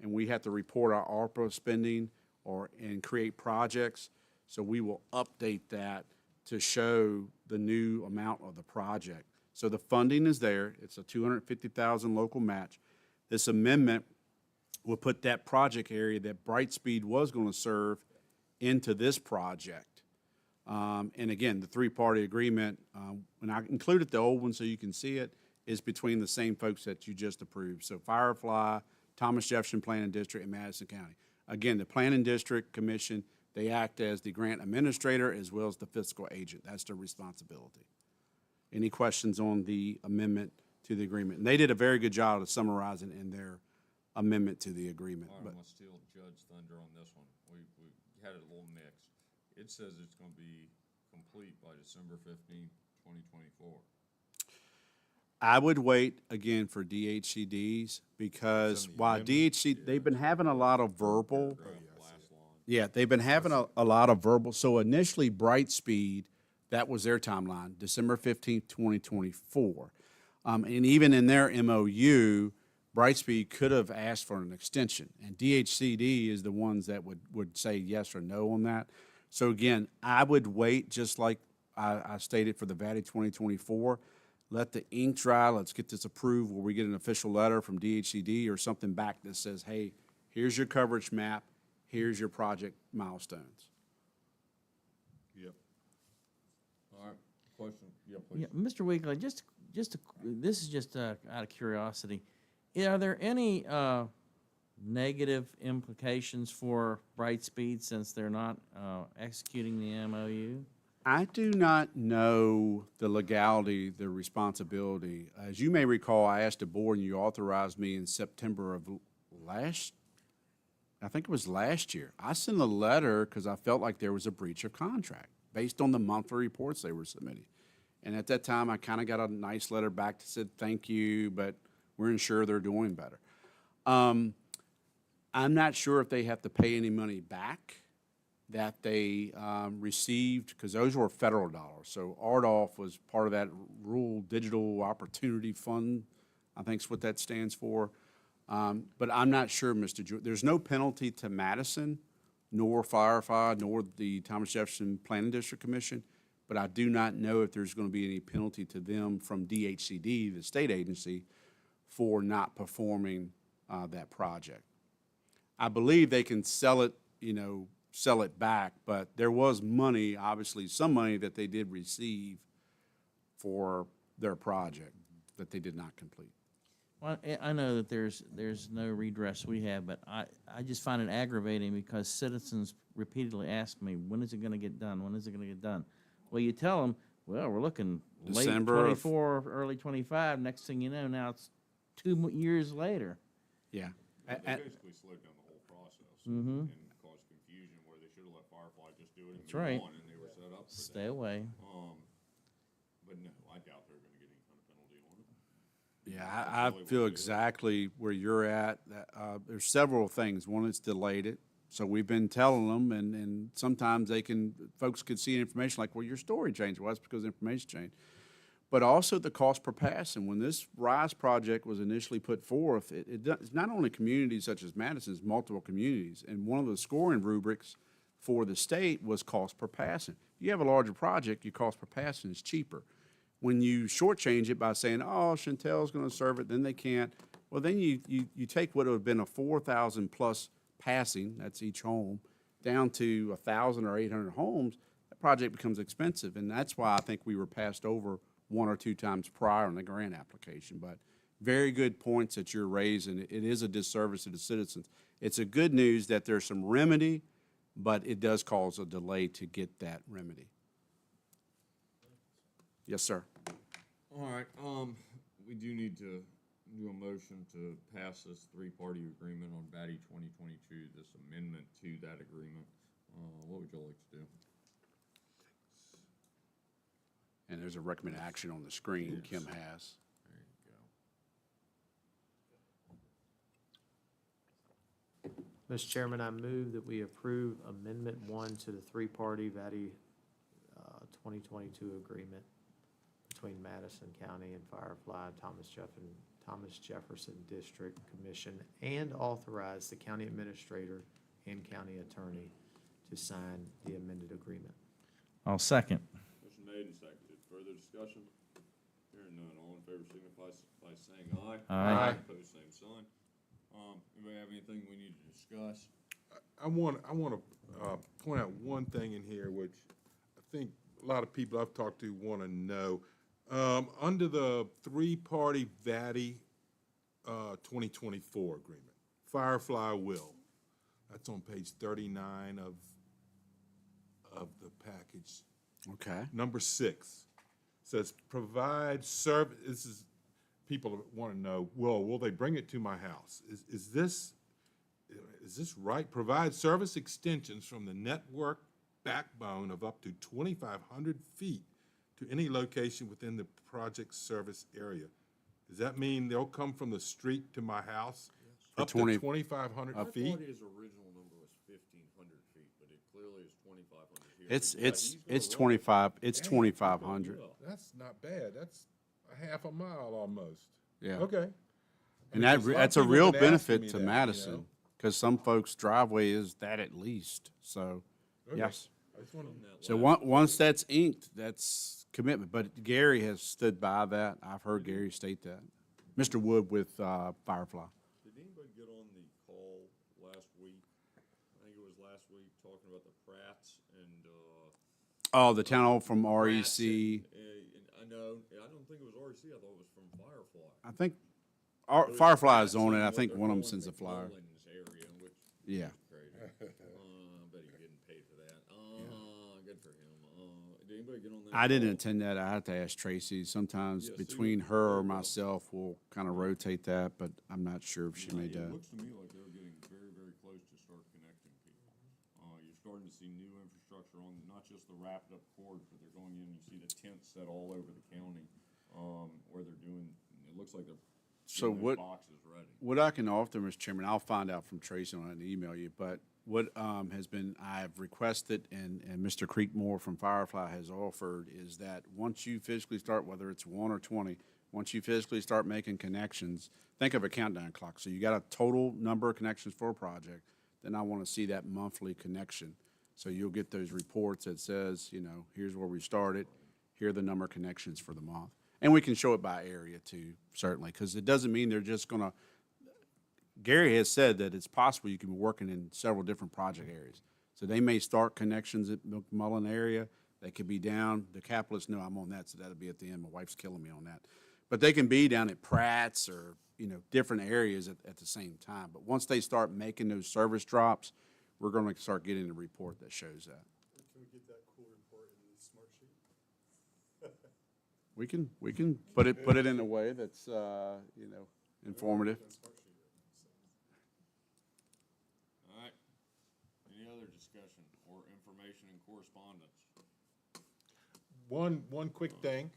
and we have to report our ARPA spending and create projects. So we will update that to show the new amount of the project. So the funding is there. It's a $250,000 local match. This amendment will put that project area that Brightspeed was going to serve into this project. And again, the three-party agreement, and I included the old one so you can see it, is between the same folks that you just approved. So Firefly, Thomas Jefferson Planning District, and Madison County. Again, the Planning District Commission They act as the grant administrator as well as the fiscal agent. That's their responsibility. Any questions on the amendment to the agreement? And they did a very good job of summarizing in their amendment to the agreement. All right, But I'm gonna steal Judge Thunder on this one. We had it a little mixed. It says it's gonna be complete by December 15th, 2024. I would wait again for DHCDs because It's in the while amendment. DHC, they've been having a lot of verbal. Last line. Yeah, they've been having a lot of verbal. So initially, Brightspeed, that was their timeline, December 15th, 2024. And even in their MOU, Brightspeed could have asked for an extension. And DHCD is the ones that would say yes or no on that. So again, I would wait, just like I stated for the VATI 2024. Let the ink dry. Let's get this approved where we get an official letter from DHCD or something back that says, hey, here's your coverage map. Here's your project milestones. Yep. All right, question, yeah, please. Yeah, Mr. Weekly, this is just out of curiosity. Are there any negative implications for Brightspeed since they're not executing the MOU? I do not know the legality, the responsibility. As you may recall, I asked the board and you authorized me in September of I think it was last year. I sent a letter because I felt like there was a breach of contract based on the monthly reports they were submitting. And at that time, I kind of got a nice letter back that said, thank you, but we're sure they're doing better. I'm not sure if they have to pay any money back that they received, because those were federal dollars. So RDOF was part of that Rural Digital Opportunity Fund, I think is what that stands for. But I'm not sure, Mr. Jewett. There's no penalty to Madison, nor Firefly, nor the Thomas Jefferson Planning District Commission, but I do not know if there's going to be any penalty to them from DHCD, the state agency, for not performing that project. I believe they can sell it, sell it back, but there was money, obviously some money that they did receive for their project that they did not complete. Well, I know that there's no redress we have, but I just find it aggravating because citizens repeatedly ask me, when is it going to get done? When is it going to get done? Well, you tell them, well, we're looking late December of- 24, early 25. Next thing you know, now it's 2 years later. Yeah. They basically slowed down the whole process and caused confusion where they should have let Firefly just do it and That's move right. on, and they were set up for Stay that. away. But no, I doubt they're gonna get any kind of penalty on it. Yeah, I feel exactly where you're at. There's several things. One, it's delayed it. So we've been telling them, and sometimes folks could see information like, well, your story changed. Well, that's because the information changed. But also the cost per passing. When this RISE project was initially put forth, it's not only communities such as Madison, it's multiple communities. And one of the scoring rubrics for the state was cost per passing. You have a larger project, your cost per passing is cheaper. When you shortchange it by saying, oh, Chantel's going to serve it, then they can't, well, then you take what would have been a 4,000 plus passing, that's each home, down to 1,000 or 800 homes, that project becomes expensive. And that's why I think we were passed over 1 or 2 times prior on the grant application. But very good points that you're raising. It is a disservice to the citizens. It's a good news that there's some remedy, but it does cause a delay to get that remedy. Yes, sir. All right, we do need to do a motion to pass this 3-party agreement on VATI 2022, this amendment to that agreement. What would you like to do? And there's a recommended action on the screen Kim has. There you go. Mr. Chairman, I move that we approve Amendment 1 to the 3-party VATI 2022 agreement between Madison County and Firefly, Thomas Jefferson District Commission, and authorize the county administrator and county attorney to sign the amended agreement. I'll second. Motion made and seconded. Further discussion? Hearing none. All in favor signify by saying aye. Aye. Opposed, same sign. Anybody have anything we need to discuss? I want to point out one thing in here, which I think a lot of people I've talked to want to know. Under the 3-party VATI 2024 agreement, Firefly will. That's on page 39 of of the package. Okay. Number 6 says provide service. This is, people want to know, well, will they bring it to my house? Is this right? Provide service extensions from the network backbone of up to 2,500 feet to any location within the project service area. Does that mean they'll come from the street to my house For up 20 to 2,500 I feet? thought his original number was 1,500 feet, but it clearly is 2,500 here. It's 25, it's 2,500. That's not bad. That's a half a mile almost. Yeah. Okay. I And mean, 'cause a lot of that's a people real have been asking benefit me to that, you Madison, know? because some folks' driveway is that at least, so, Okay. yes. I just wanna- So once that's inked, that's commitment, but Gary has stood by that. I've heard Gary state that. Mr. Wood with Firefly. Did anybody get on the call last week? I think it was last week, talking about the Pratts and, Oh, the town hall from Pratts REC. and I know, I don't think it was REC, I thought it was from Firefly. I think But it's Firefly is Pratts on it. and I what think they're one of them calling sends a flyer. McMullen's area, which Yeah. crazy. I bet he's getting paid for that. Good for him. Did anybody get on that? I didn't call? attend that. I have to ask Tracy. Sometimes Yeah, see between what- her or myself, we'll kind of rotate that, but I'm not sure if she Yeah, made It that. looks to me like they're getting very, very close to start connecting people. You're starting to see new infrastructure on, not just the wrapped up cords, but they're going in, you see the tents set all over the county, where they're doing, it looks like they're So getting those what- boxes ready. What I can offer, Mr. Chairman, I'll find out from Tracy on it and email you, but what has been, I've requested and Mr. Creekmore from Firefly has offered is that once you physically start, whether it's 1 or 20, once you physically start making connections, think of a countdown clock. So you got a total number of connections for a project, then I want to see that monthly connection. So you'll get those reports that says, you know, here's where we started, here are the number of connections for the month. And we can show it by area too, certainly, because it doesn't mean they're just going to, Gary has said that it's possible you can be working in several different project areas. So they may start connections at McMullen area. They could be down, the capitalists know I'm on that, so that'll be at the end. My wife's killing me on that. But they can be down at Pratt's or, you know, different areas at the same time. But once they start making those service drops, we're going to start getting a report that shows that. Can we get that cool report in the smart sheet? We can put it in a way that's, you know, informative. All right. Any other discussion or information and correspondence? One quick thing,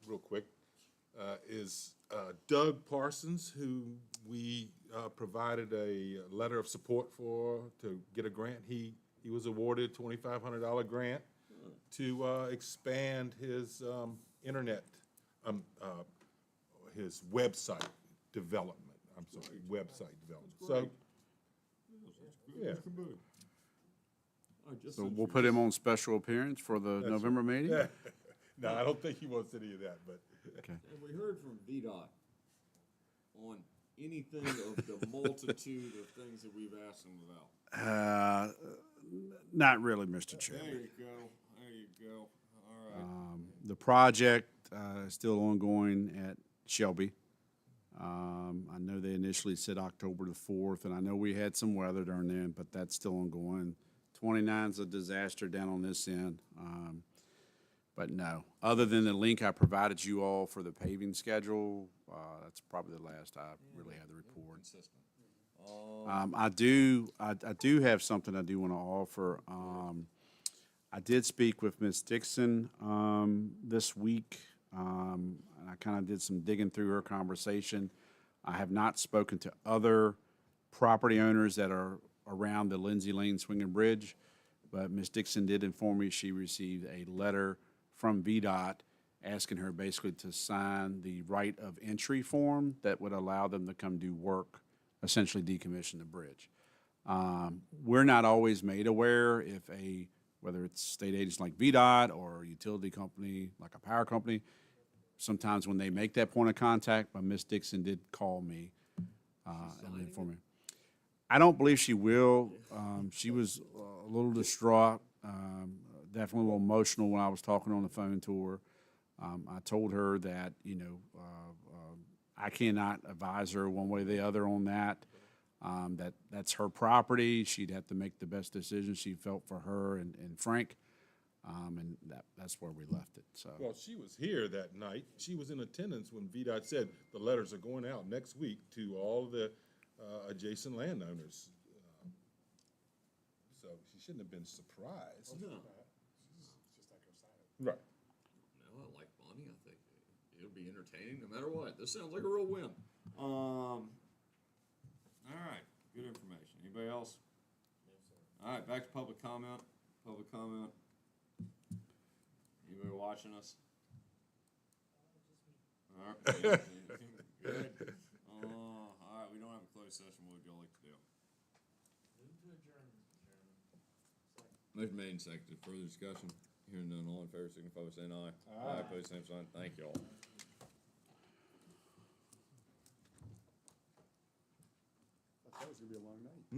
real quick, is Doug Parsons, who we provided a letter of support for to get a grant. He was awarded a $2,500 grant to expand his internet, his website development. I'm sorry, website development. So, yeah. So we'll put him on special appearance for the November meeting? No, I don't think he wants any of that, but. Okay. Have we heard from VDOT on anything of the multitude of things that we've asked them about? Not really, Mr. There Chairman. you go, there you go. All right. The project is still ongoing at Shelby. I know they initially said October the 4th, and I know we had some weather during then, but that's still ongoing. 29's a disaster down on this end. But no, other than the link I provided you all for the paving schedule, that's probably the last I really had the report. Consistent. I do have something I do want to offer. I did speak with Ms. Dixon this week, and I kind of did some digging through her conversation. I have not spoken to other property owners that are around the Lindsay Lane Swinging Bridge, but Ms. Dixon did inform me she received a letter from VDOT asking her basically to sign the right of entry form that would allow them to come do work, essentially decommission the bridge. We're not always made aware if whether it's state agents like VDOT or a utility company like a power company, sometimes when they make that point of contact, but Ms. Dixon did call me and inform me. I don't believe she will. She was a little distraught, definitely a little emotional when I was talking on the phone to her. I told her that, you know, I cannot advise her one way or the other on that. That's her property. She'd have to make the best decision she felt for her and Frank. And that's where we left it, so. Well, she was here that night. She was in attendance when VDOT said the letters are going out next week to all the adjacent landowners. So she shouldn't have been surprised. No, Right. no, I like Bonnie. I think it'll be entertaining no matter what. This sounds like a real win. All right, good information. Anybody else? All right, back to public comment. Public comment. Anybody watching us? All right. Good. All right, we don't have a closed session. What would y'all like to do? Move to adjourn, Mr. Chairman. Second. Motion made and seconded. Further discussion? Hearing none, all in favor, signify by saying aye. Aye. Opposed, same sign. Thank y'all.